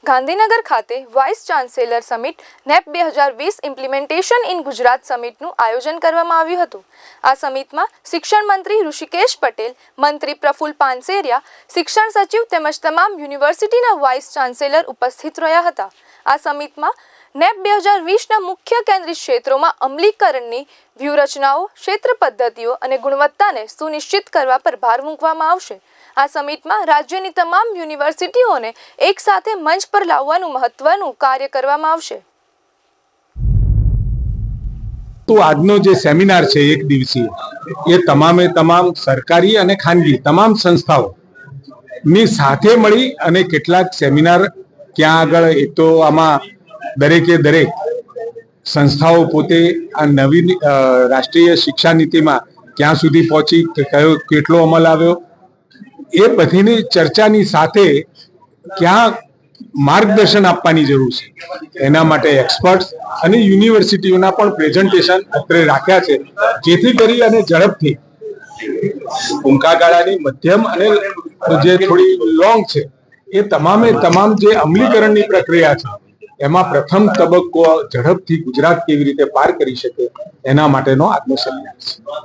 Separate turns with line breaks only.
ગાંધીનગર ખાતે vice chancellor summit NEP 2020 implementation in Gujarat સમિટનું આયોજન કરવામાં આવ્યું હતું। આ સમિટમાં શિક્ષણ મંત્રી ઋષિકેશ પટેલ, મંત્રી પ્રફુલ પાનસેરિયા, શિક્ષણ સચિવ તેમજ તમામ યુનિવર્સિટીના વાઇસ ચાન્સેલર ઉપસ્થિત રહ્યા હતા। આ સમિટમાં નેપ 2020ના મુખ્ય કેન્દ્રિત ક્ષેત્રોમાં અમલીકરણની વ્યૂહરચનાઓ, ક્ષેત્ર પદ્ધતિઓ અને ગુણવત્તાને સુનિશ્ચિત કરવા પર ભાર મૂકવામાં આવશે। આ સમિટમાં રાજ્યની તમામ યુનિવર્સિટીઓને એક સાથે મંચ પર લાવવાનું મહત્વનું કાર્ય કરવામાં આવશે।
તો આજનો જે સેમિનાર છે એક દિવસીય, એ તમામે તમામ સરકારી અને ખાનગી તમામ સંસ્થાઓ ની સાથે મળી અને કેટલાક સેમિનાર ક્યાં આગળ, એક તો આમાં દરેકે દરેક સંસ્થાઓ પોતે આ નવી રાષ્ટ્રીય શિક્ષા નીતિમાં ક્યાં સુધી પહોંચી, કયો કેટલો અમલ આવ્યો, એ બધીની ચર્ચાની સાથે ક્યાં માર્ગદર્શન આપવાની જરૂર છે, એના માટે એક્સપર્ટ્સ અને યુનિવર્સિટીઓના પણ પ્રેઝન્ટેશન અત્રે રાખ્યા છે, જેથી કરી અને ઝડપથી ટૂંકા ગાળાની, મધ્યમ અને જે થોડી લોંગ છે એ તમામે તમામ જે અમલીકરણની પ્રક્રિયા છે એમાં પ્રથમ તબક્કો ઝડપથી ગુજરાત કેવી રીતે પાર કરી શકે એના માટેનો આજનો સેમિનાર છે।